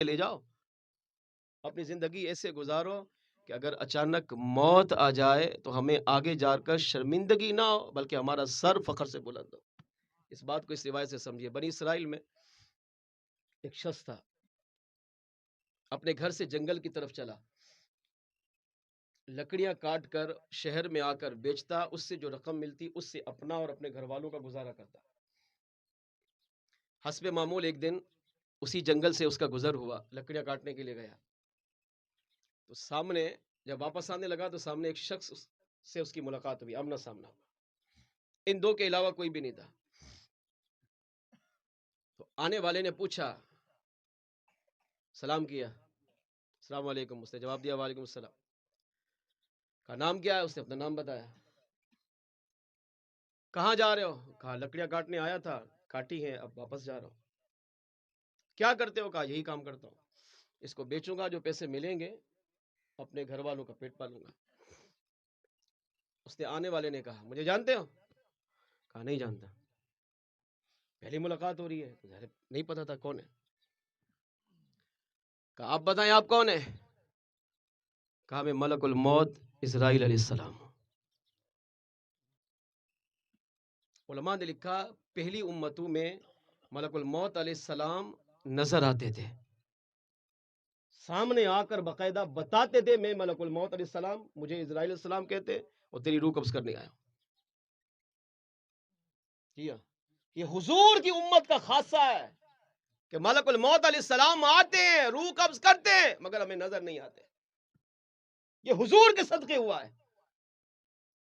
لے جاؤ، اپنی زندگی ایسے گزارو کہ اگر اچانک موت آ جائے تو ہمیں آگے جا کر شرمندگی نہ ہو، بلکہ ہمارا سر فخر سے بلند ہو۔ اس بات کو اس روایت سے سمجھیے۔ بنی اسرائیل میں ایک شخص تھا، اپنے گھر سے جنگل کی طرف چلا، لکڑیاں کاٹ کر شہر میں آ کر بیچتا، اس سے جو رقم ملتی اس سے اپنا اور اپنے گھر والوں کا گزارا کرتا۔ حسب معمول ایک دن اسی جنگل سے اس کا گزر ہوا، لکڑیاں کاٹنے کے لیے گیا، تو سامنے جب واپس آنے لگا تو سامنے ایک شخص سے اس کی ملاقات ہوئی، آمنا سامنا ہوا، ان دو کے علاوہ کوئی بھی نہیں تھا۔ تو آنے والے نے پوچھا، سلام کیا، السلام علیکم، اس نے جواب دیا وعلیکم السلام، کہا نام کیا ہے، اس نے اپنا نام بتایا، کہاں جا رہے ہو، کہا لکڑیاں کاٹنے آیا تھا، کاٹی ہیں اب واپس جا رہا ہوں، کیا کرتے ہو، کہا یہی کام کرتا ہوں، اس کو بیچوں گا، جو پیسے ملیں گے اپنے گھر والوں کا پیٹ پالوں گا۔ اس نے آنے والے نے کہا مجھے جانتے ہو، کہا نہیں جانتا، پہلی ملاقات ہو رہی ہے تو نہیں پتا تھا کون ہے، کہا آپ بتائیں آپ کون ہیں، کہا میں ملک الموت اسرائیل علیہ السلام ہوں۔ علماء نے لکھا پہلی امتوں میں ملک الموت علیہ السلام نظر آتے تھے، سامنے آ کر باقاعدہ بتاتے تھے میں ملک الموت علیہ السلام، مجھے اسرائیل علیہ السلام کہتے اور تیری روح قبض کرنے آیا ہوں۔ یہ حضور کی امت کا خاصہ ہے کہ ملک الموت علیہ السلام آتے ہیں، روح قبض کرتے ہیں، مگر ہمیں نظر نہیں آتے۔ یہ حضور کے صدقے ہوا ہے،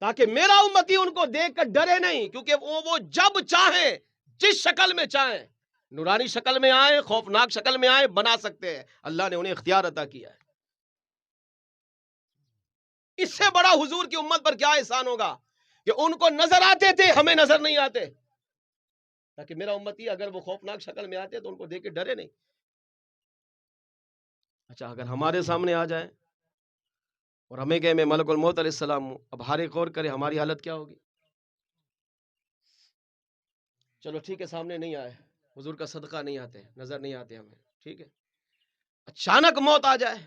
تاکہ میرا امتی ان کو دیکھ کر ڈرے نہیں، کیونکہ وہ جب چاہیں جس شکل میں چاہیں، نورانی شکل میں آئے، خوفناک شکل میں آئے، بنا سکتے ہیں، اللہ نے انہیں اختیار عطا کیا ہے۔ اس سے بڑا حضور کی امت پر کیا احسان ہوگا کہ ان کو نظر آتے تھے، ہمیں نظر نہیں آتے، تاکہ میرا امتی اگر وہ خوفناک شکل میں آتے تو ان کو دیکھ کے ڈرے نہیں۔ اچھا اگر ہمارے سامنے آ جائے اور ہمیں کہے میں ملک الموت علیہ السلام ہوں، اب ہر ایک غور کرے ہماری حالت کیا ہوگی؟ چلو ٹھیک ہے، سامنے نہیں آئے، حضور کا صدقہ نہیں آتے، نظر نہیں آتے ہمیں، ٹھیک ہے، اچانک موت آ جائے،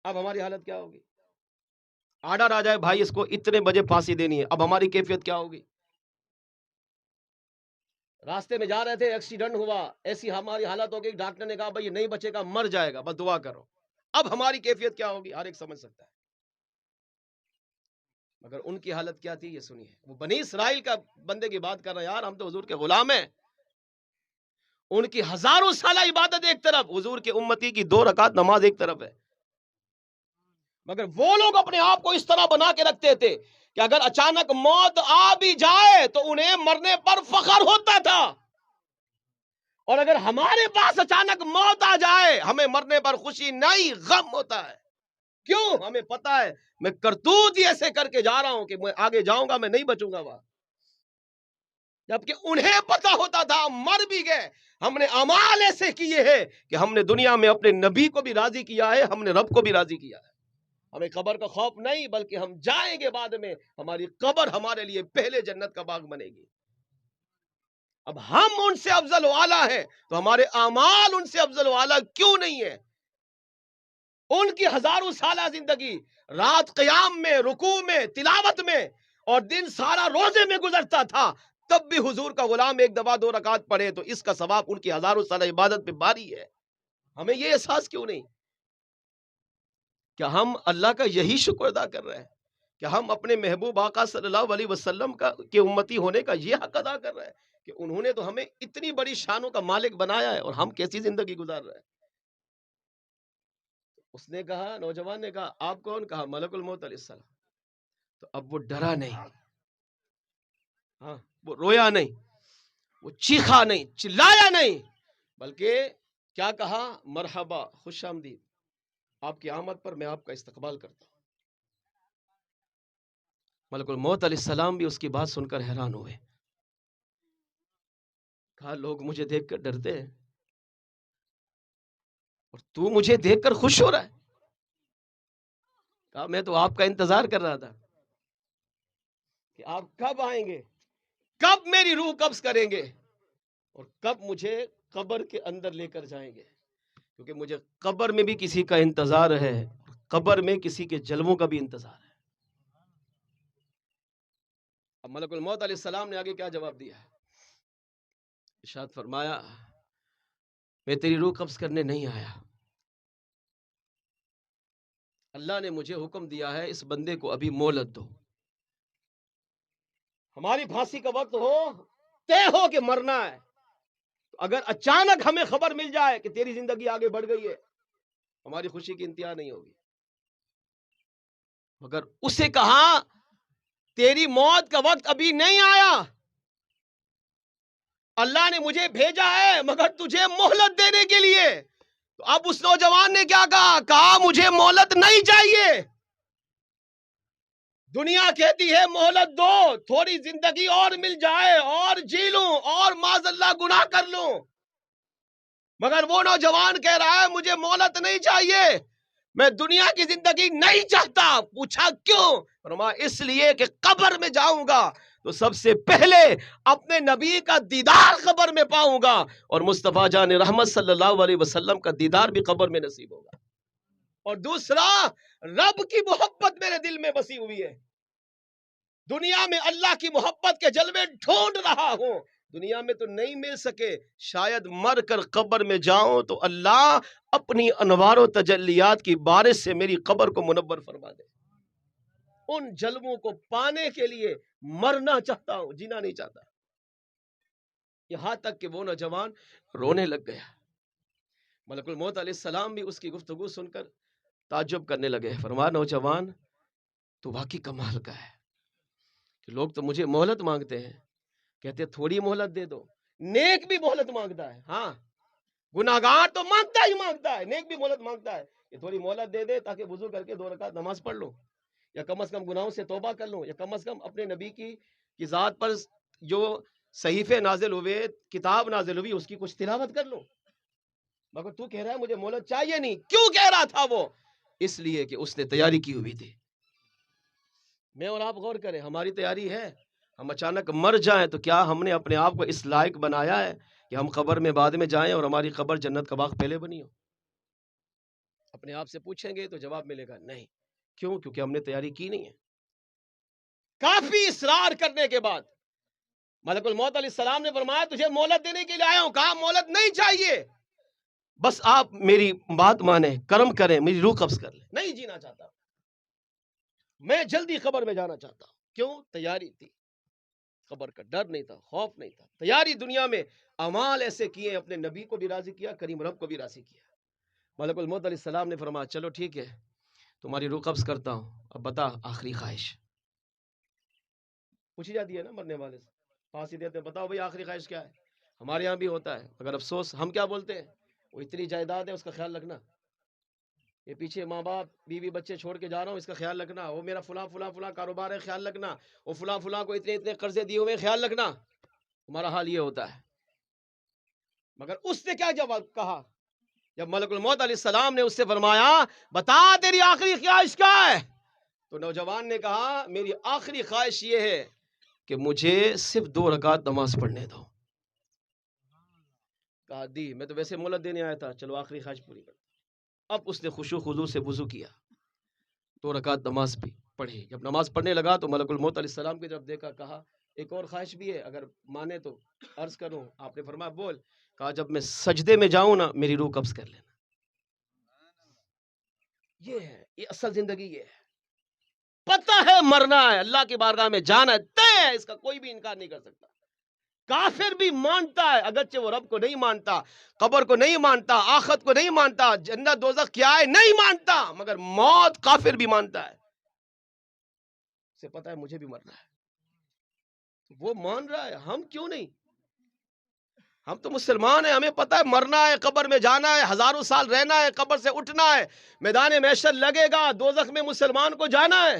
اب ہماری حالت کیا ہوگی؟ آرڈر آ جائے بھائی اس کو اتنے بجے پھانسی دینی ہے، اب ہماری کیفیت کیا ہوگی؟ راستے میں جا رہے تھے، ایکسیڈنٹ ہوا، ایسی ہماری حالت ہوگی، ڈاکٹر نے کہا بھائی یہ نہیں بچے گا، مر جائے گا، بس دعا کرو، اب ہماری کیفیت کیا ہوگی؟ ہر ایک سمجھ سکتا ہے، مگر ان کی حالت کیا تھی یہ سنیے۔ وہ بنی اسرائیل کا بندے کی بات کر رہے ہیں، یار ہم تو حضور کے غلام ہیں، ان کی ہزاروں سالہ عبادت ایک طرف، حضور کے امتی کی 2 رکعت نماز ایک طرف ہے، مگر وہ لوگ اپنے آپ کو اس طرح بنا کے رکھتے تھے کہ اگر اچانک موت آ بھی جائے تو انہیں مرنے پر فخر ہوتا تھا، اور اگر ہمارے پاس اچانک موت آ جائے ہمیں مرنے پر خوشی نہیں، غم ہوتا ہے۔ کیوں؟ ہمیں پتا ہے میں کرتوت ہی ایسے کر کے جا رہا ہوں کہ میں آگے جاؤں گا، میں نہیں بچوں گا وہاں، جبکہ انہیں پتا ہوتا تھا مر بھی گئے، ہم نے اعمال ایسے کیے ہیں کہ ہم نے دنیا میں اپنے نبی کو بھی راضی کیا ہے، ہم نے رب کو بھی راضی کیا ہے، ہمیں قبر کا خوف نہیں، بلکہ ہم جائیں گے بعد میں، ہماری قبر ہمارے لیے پہلے جنت کا باغ بنے گی۔ اب ہم ان سے افضل و اعلیٰ ہیں تو ہمارے اعمال ان سے افضل و اعلیٰ کیوں نہیں ہے؟ ان کی ہزاروں سالہ زندگی رات قیام میں، رکوع میں، تلاوت میں، اور دن سارا روزے میں گزرتا تھا، تب بھی حضور کا غلام ایک دفعہ 2 رکعت پڑھے تو اس کا ثواب ان کی ہزاروں سالہ عبادت پہ باری ہے۔ ہمیں یہ احساس کیوں نہیں؟ کیا ہم اللہ کا یہی شکر ادا کر رہے ہیں کہ ہم اپنے محبوب آقا صلی اللہ علیہ وسلم کے امتی ہونے کا یہ حق ادا کر رہے ہیں کہ انہوں نے تو ہمیں اتنی بڑی شانوں کا مالک بنایا ہے، اور ہم کیسی زندگی گزار رہے ہیں؟ اس نے کہا، نوجوان نے کہا آپ کون؟ کہا ملک الموت علیہ السلام۔ تو اب وہ ڈرا نہیں، ہاں وہ رویا نہیں، وہ چیخا نہیں، چلایا نہیں، بلکہ کیا کہا؟ مرحبا، خوش آمدید، آپ کی آمد پر میں آپ کا استقبال کرتا ہوں۔ ملک الموت علیہ السلام بھی اس کی بات سن کر حیران ہوئے، کہا لوگ مجھے دیکھ کر ڈرتے ہیں اور تو مجھے دیکھ کر خوش ہو رہا ہے؟ کہا میں تو آپ کا انتظار کر رہا تھا کہ آپ کب آئیں گے، کب میری روح قبض کریں گے، اور کب مجھے قبر کے اندر لے کر جائیں گے، کیونکہ مجھے قبر میں بھی کسی کا انتظار ہے، قبر میں کسی کے جلووں کا بھی انتظار ہے۔ اب ملک الموت علیہ السلام نے آگے کیا جواب دیا ہے؟ ارشاد فرمایا میں تیری روح قبض کرنے نہیں آیا، اللہ نے مجھے حکم دیا ہے اس بندے کو ابھی مہلت دو، ہماری پھانسی کا وقت ہو، طے ہو کہ مرنا ہے، اگر اچانک ہمیں خبر مل جائے کہ تیری زندگی آگے بڑھ گئی ہے، ہماری خوشی کی انتہا نہیں ہوگی۔ مگر اسے کہا تیری موت کا وقت ابھی نہیں آیا، اللہ نے مجھے بھیجا ہے مگر تجھے مہلت دینے کے لیے۔ تو اب اس نوجوان نے کیا کہا مجھے مہلت نہیں چاہیے، دنیا کہتی ہے مہلت دو، تھوڑی زندگی اور مل جائے اور جی لوں اور معاذ اللہ گناہ کر لوں، مگر وہ نوجوان کہہ رہا ہے مجھے مہلت نہیں چاہیے، میں دنیا کی زندگی نہیں چاہتا۔ پوچھا کیوں؟ فرمایا اس لیے کہ قبر میں جاؤں گا تو سب سے پہلے اپنے نبی کا دیدار قبر میں پاؤں گا، اور مصطفیٰ جان رحمت صلی اللہ علیہ وسلم کا دیدار بھی قبر میں نصیب ہوگا، اور دوسرا رب کی محبت میرے دل میں بسی ہوئی ہے، دنیا میں اللہ کی محبت کے جلوے ڈھونڈ رہا ہوں، دنیا میں تو نہیں مل سکے، شاید مر کر قبر میں جاؤں تو اللہ اپنی انوار و تجلیات کی بارش سے میری قبر کو منور فرما دے۔ ان جلووں کو پانے کے لیے مرنا چاہتا ہوں، جینا نہیں چاہتا۔ یہاں تک کہ وہ نوجوان رونے لگ گیا۔ ملک الموت علیہ السلام بھی اس کی گفتگو سن کر تعجب کرنے لگے۔ فرمایا نوجوان تو واقعی کمال کا ہے کہ لوگ تو مجھے مہلت مانگتے ہیں، کہتے تھوڑی مہلت دے دو، نیک بھی مہلت مانگتا ہے، ہاں گناہگار تو مانگتا ہی مانگتا ہے، نیک بھی مہلت مانگتا ہے کہ تھوڑی مہلت دے دے تاکہ وضو کر کے 2 رکعت نماز پڑھ لوں، یا کم از کم گناہوں سے توبہ کر لوں، یا کم از کم اپنے نبی کی ذات پر جو صحیفے نازل ہوئے، کتاب نازل ہوئی، اس کی کچھ تلاوت کر لوں، مگر تو کہہ رہا ہے مجھے مہلت چاہیے نہیں۔ کیوں کہہ رہا تھا وہ؟ اس لیے کہ اس نے تیاری کی ہوئی تھی۔ میں اور آپ غور کریں، ہماری تیاری ہے؟ ہم اچانک مر جائیں تو کیا ہم نے اپنے آپ کو اس لائق بنایا ہے کہ ہم قبر میں بعد میں جائیں اور ہماری قبر جنت کا باغ پہلے بنی ہو؟ اپنے آپ سے پوچھیں گے تو جواب ملے گا نہیں۔ کیوں؟ کیونکہ ہم نے تیاری کی نہیں ہے۔ کافی اصرار کرنے کے بعد ملک الموت علیہ السلام نے فرمایا تجھے مہلت دینے کے لیے آیا ہوں، کہا مہلت نہیں چاہیے، بس آپ میری بات مانیں، کرم کریں، میری روح قبض کر لیں، نہیں جینا چاہتا، میں جلدی قبر میں جانا چاہتا ہوں۔ کیوں؟ تیاری تھی، قبر کا ڈر نہیں تھا، خوف نہیں تھا، تیاری دنیا میں اعمال ایسے کیے، اپنے نبی کو بھی راضی کیا، کریم رب کو بھی راضی کیا۔ ملک الموت علیہ السلام نے فرمایا چلو ٹھیک ہے تمہاری روح قبض کرتا ہوں، اب بتا آخری خواہش پوچھی جاتی ہے نا مرنے والے سے، پھانسی دیتے ہیں بتاؤ بھائی آخری خواہش کیا ہے؟ ہمارے یہاں بھی ہوتا ہے، مگر افسوس ہم کیا بولتے ہیں؟ وہ اتنی جائیداد ہے اس کا خیال رکھنا، یہ پیچھے ماں باپ بیوی بچے چھوڑ کے جا رہا ہوں اس کا خیال رکھنا، وہ میرا فلاں فلاں فلاں کاروبار ہے خیال رکھنا، وہ فلاں فلاں کو اتنے اتنے قرضے دیے ہوئے خیال رکھنا، ہمارا حال یہ ہوتا ہے۔ مگر اس نے کیا جواب کہا جب ملک الموت علیہ السلام نے اس سے فرمایا بتا تیری آخری خواہش کیا ہے؟ تو نوجوان نے کہا میری آخری خواہش یہ ہے کہ مجھے صرف 2 رکعت نماز پڑھنے دو۔ کہا دی میں تو ویسے مہلت دینے آیا تھا، چلو آخری خواہش پوری کر۔ اب اس نے خشوع خضوع سے وضو کیا، 2 رکعت نماز بھی پڑھی۔ جب نماز پڑھنے لگا تو ملک الموت علیہ السلام کی طرف دیکھا، کہا ایک اور خواہش بھی ہے، اگر مانے تو عرض کروں۔ آپ نے فرمایا بول۔ کہا جب میں سجدے میں جاؤں نا میری روح قبض کر لینا۔ یہ ہے، یہ اصل زندگی یہ ہے۔ پتہ ہے مرنا ہے، اللہ کی بارگاہ میں جانا ہے، طے ہے، اس کا کوئی بھی انکار نہیں کر سکتا۔ کافر بھی مانتا ہے، اگرچہ وہ رب کو نہیں مانتا، قبر کو نہیں مانتا، آخرت کو نہیں مانتا، جنت دوزخ کیا ہے نہیں مانتا، مگر موت کافر بھی مانتا ہے۔ اسے پتہ ہے مجھے بھی مرنا ہے، وہ مان رہا ہے، ہم کیوں نہیں؟ ہم تو مسلمان ہیں، ہمیں پتہ ہے مرنا ہے، قبر میں جانا ہے، ہزاروں سال رہنا ہے، قبر سے اٹھنا ہے، میدان محشر لگے گا، دوزخ میں مسلمان کو جانا ہے،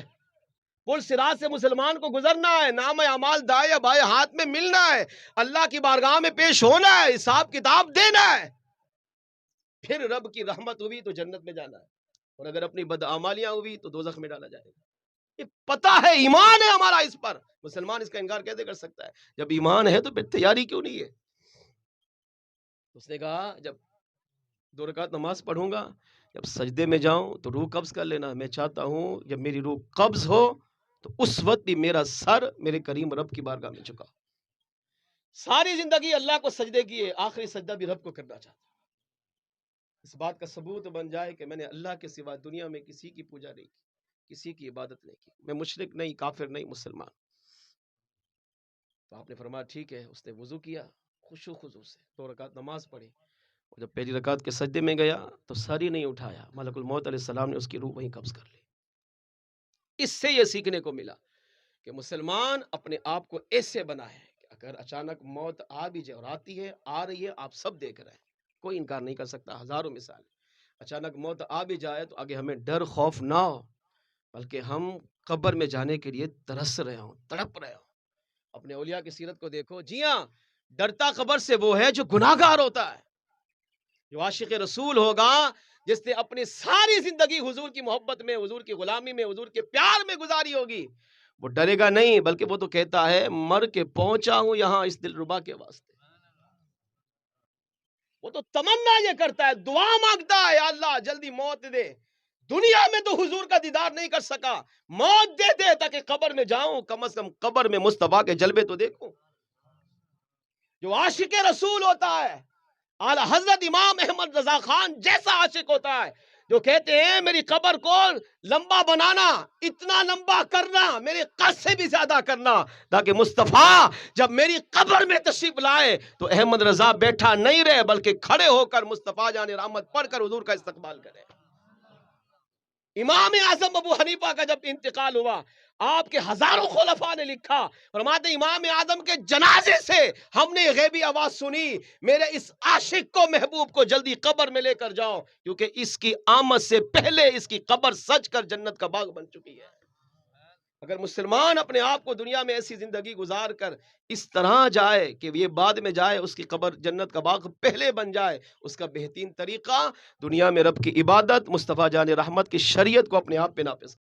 پل صراط سے مسلمان کو گزرنا ہے، نام اعمال دائیں یا بائیں ہاتھ میں ملنا ہے، اللہ کی بارگاہ میں پیش ہونا ہے، حساب کتاب دینا ہے، پھر رب کی رحمت ہوئی تو جنت میں جانا ہے، اور اگر اپنی بدعمالیاں ہوئی تو دوزخ میں ڈالا جائے گا۔ یہ پتہ ہے، ایمان ہے ہمارا اس پر، مسلمان اس کا انکار کیسے کر سکتا ہے؟ جب ایمان ہے تو پھر تیاری کیوں نہیں ہے؟ اس نے کہا جب 2 رکعت نماز پڑھوں گا، جب سجدے میں جاؤں تو روح قبض کر لینا، میں چاہتا ہوں جب میری روح قبض ہو تو اس وقت بھی میرا سر میرے کریم رب کی بارگاہ میں جھکا۔ ساری زندگی اللہ کو سجدے کیے، آخری سجدہ بھی رب کو کرنا چاہتا۔ اس بات کا ثبوت بن جائے کہ میں نے اللہ کے سوا دنیا میں کسی کی پوجا نہیں کی، کسی کی عبادت نہیں کی، میں مشرک نہیں، کافر نہیں، مسلمان۔ تو آپ نے فرمایا ٹھیک ہے۔ اس نے وضو کیا خشوع خضوع سے، 2 رکعت نماز پڑھی، اور جب پہلی رکعت کے سجدے میں گیا تو سر ہی نہیں اٹھایا، ملک الموت علیہ السلام نے اس کی روح وہیں قبض کر لی۔ اس سے یہ سیکھنے کو ملا کہ مسلمان اپنے آپ کو ایسے بنا ہے کہ اگر اچانک موت آ بھی جائے، اور آتی ہے، آ رہی ہے، آپ سب دیکھ رہے ہیں، کوئی انکار نہیں کر سکتا، ہزاروں مثال۔ اچانک موت آ بھی جائے تو آگے ہمیں ڈر خوف نہ ہو، بلکہ ہم قبر میں جانے کے لیے ترس رہے ہوں، تڑپ رہے ہوں۔ اپنے اولیاء کی سیرت کو دیکھو، جی ہاں، ڈرتا قبر سے وہ ہے جو گناہ گار ہوتا ہے، جو عاشق رسول ہوگا، جس نے اپنی ساری زندگی حضور کی محبت میں، حضور کی غلامی میں، حضور کے پیار میں گزاری ہوگی، وہ ڈرے گا نہیں، بلکہ وہ تو کہتا ہے مر کے پہنچا ہوں یہاں اس دلربا کے واسطے۔ وہ تو تمنا یہ کرتا ہے، دعا مانگتا ہے، یا اللہ جلدی موت دے، دنیا میں تو حضور کا دیدار نہیں کر سکا، موت دے دے تاکہ قبر میں جاؤں، کم از کم قبر میں مصطفیٰ کے جلوے تو دیکھوں۔ جو عاشق رسول ہوتا ہے، اعلی حضرت امام احمد رضا خان جیسا عاشق ہوتا ہے، جو کہتے ہیں میری قبر کو لمبا بنانا، اتنا لمبا کرنا، میرے قد سے بھی زیادہ کرنا، تاکہ مصطفیٰ جب میری قبر میں تشریف لائے تو احمد رضا بیٹھا نہیں رہے، بلکہ کھڑے ہو کر مصطفیٰ جان رحمت پڑھ کر حضور کا استقبال کرے۔ امام اعظم ابو حنیفہ کا جب انتقال ہوا، آپ کے ہزاروں خلفاء نے لکھا، فرماتے امام اعظم کے جنازے سے ہم نے غیبی آواز سنی، میرے اس عاشق کو، محبوب کو جلدی قبر میں لے کر جاؤ، کیونکہ اس کی آمد سے پہلے اس کی قبر سج کر جنت کا باغ بن چکی ہے۔ اگر مسلمان اپنے آپ کو دنیا میں ایسی زندگی گزار کر اس طرح جائے کہ یہ بعد میں جائے، اس کی قبر جنت کا باغ پہلے بن جائے، اس کا بہترین طریقہ دنیا میں رب کی عبادت، مصطفیٰ جان رحمت کی شریعت کو اپنے آپ پہ نافذ